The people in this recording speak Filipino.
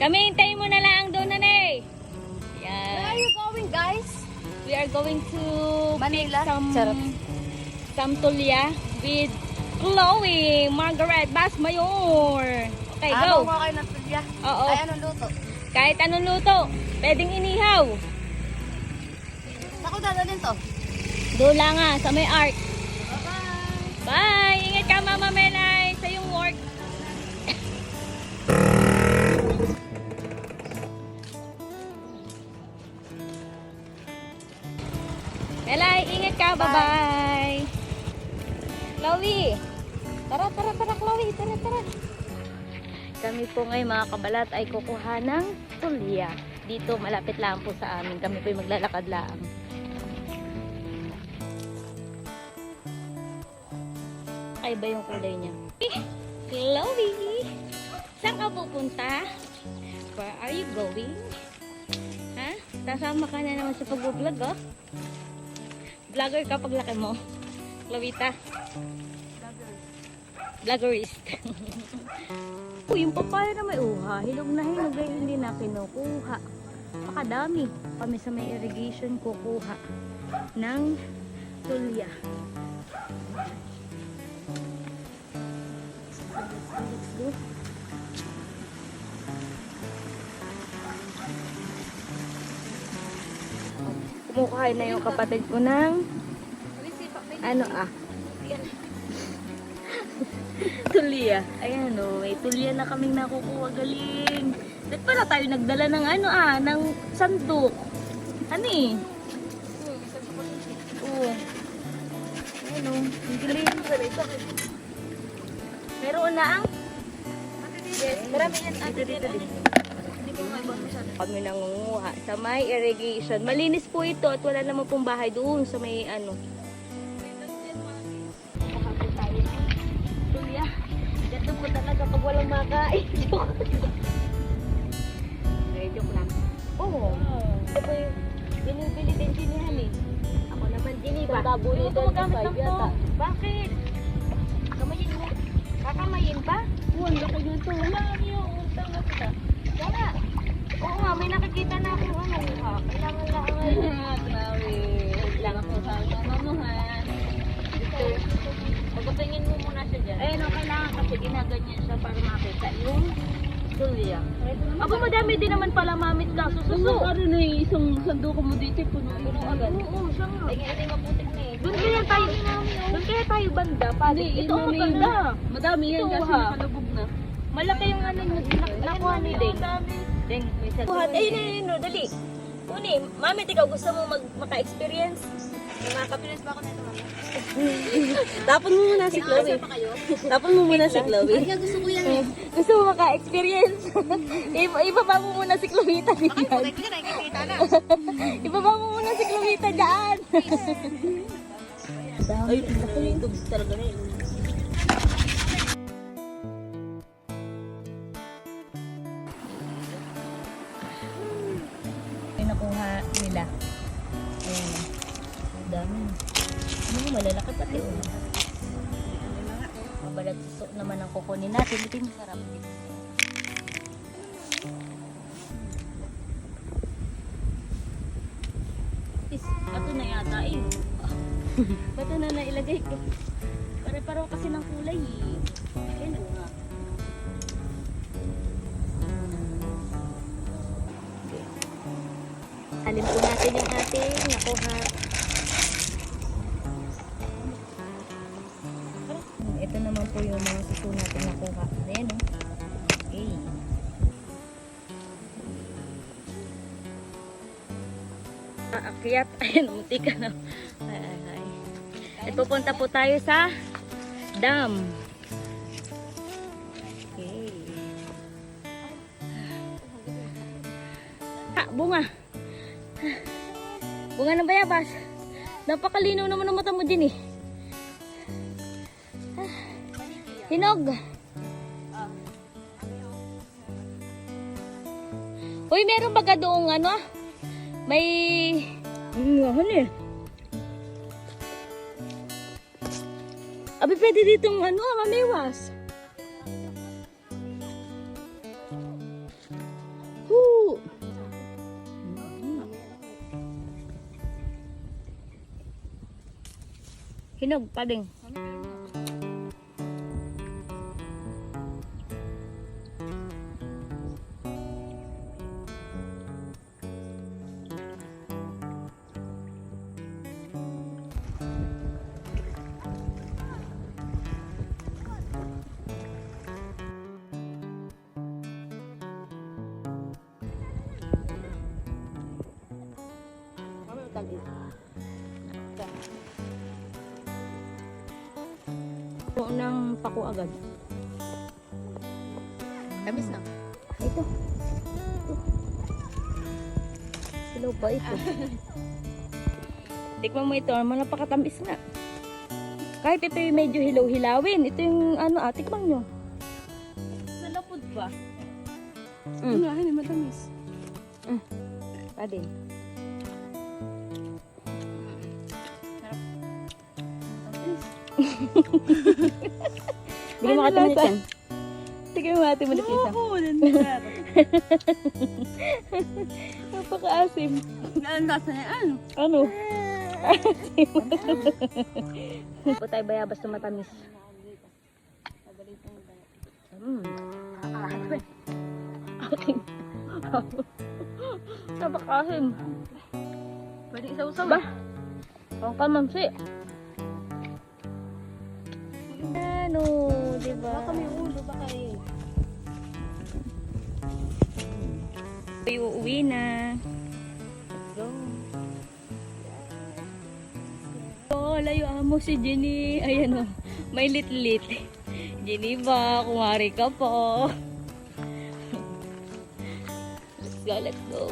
Kami, hintayin mo na lang doon, nanay. Yan. Where are you going, guys? We are going to Manila. pick some tulya with Chloe, Margaret, Basmayor. Okay, go. Mo kayo ng tulya. Oo. Ay, anong luto? Kahit anong luto, pwedeng inihaw. Ako dadalhin to. Doon lang nga, sa may ark. Bye-bye. Bye! Ingat ka, Mama Melay, sa iyong work. Melay, ingat ka. Bye-bye. Chloe. Tara, Chloe. Tara. Kami po ngayon, mga kabalat, ay kukuha ng tulya. Dito, malapit lang po sa amin. Kami po maglalakad lang. Ay ba yung kulay niya? Chloe! Saan ka pupunta? Where are you going? Ha? Sasama ka na naman sa pag-vlog, oh? Vlogger ka paglaki mo. Chloeta. Vloggerist. Yung papaya na may uha, hinog na hinog ay hindi na kinukuha. Pakadami. Kami sa may irrigation kukuha ng tulya. Let's go. Kumukuha na yung kapatid ko ng tulya. Ayan o, may tulya na kaming nakukuha. Galing. Ba't pala tayo nagdala ng ng sandok? Ano eh? Oo. Ayan o, ang galing. Meron na ang? Yes, marami yan. Dito. Kami nangunguha sa may irrigation. Malinis po ito at wala naman pong bahay doon sa may Kuha po tayo ng tulya. Ganito po talaga pag walang makain. Joke lang. Oo. Ito po yung binibili din sinihan eh. Ako naman diniba. Hindi ko magamit ng to. Bakit? Kamayin mo. Kakamayin pa? Wala ko dito. Wala yung utang na kita. Wala. Oo nga, may nakikita na akong kailangan lang grabe. Lang ako sa mama mo ha. Pagpapingin mo muna siya dyan. Ayun, kailangan kasi ginaganyan siya para makita yung tulya. Aba, madami din naman pala mamit ka. Sususo. Ano na yung isang sanduko mo dito, puno agad. Oo, siya nga. Tingin maputik na eh. Doon kaya tayo banda. Ito ang maganda. Madami yan kasi nakalubog na. Malaki yung nakuha ni Deng. Deng, may salita. Ayun, dali. Uni, mami, ikaw gusto mo maka-experience? Nakaka-experience ba ako nito, mami? Tapon mo muna si Chloe. Tapon mo muna si Chloe. Ay, gusto ko yan eh. Gusto mo maka-experience? Ibaba mo muna si Chloe dyan. Nakikita na. Ibaba mo muna si Chloe dyan. Ay, nakalitog talaga na yun. Nakuha nila. Ayan. Dami. Malalaki pati. Mabalat naman ang kukunin natin. Ito yung masarap. Ito na yata eh. Bato na nailagay ko. Pare-paro kasi ng kulay eh. Ayan nga. Alin po natin yung ating nakuha. Ito naman po yung mga suso natin nakuha. Ayan o. Okay. Aakyat. Ayan, umuti ka na. At pupunta po tayo sa dam. Okay. Bunga. Bunga ng bayabas. Napakalinaw naman ang mata mo din eh. Hinog. Uy, meron baga doong may eh. Abi, pwede ditong mamiwas. Hinog pa din. Unang pako agad. Tamis na. Ito. Silaw pa ito. Tikman mo ito, napakatamis nga. Kahit ito yung medyo hilaw-hilawin. Ito yung ano, tikman nyo. Sa lapod ba? Nga, hindi matamis. Pa din. Bigyan mo kati malit yan. Bigyan mo kati malit isa. Oo, nandiyan. Napaka-asim. Ang lasa niya, ano? Ano? Asim. Po tayo bayabas na matamis. Asim. Napaka-asim. Pwede isaw-saw. Ba? Ang kamamsi. Ano, diba? Baka may ulo, baka eh. Uuwi na. Let's go. Oh, layo mo si Jenny. Ayan o. May lit-lit. Jenny ba? Kumari ka po. Let's go, let's go.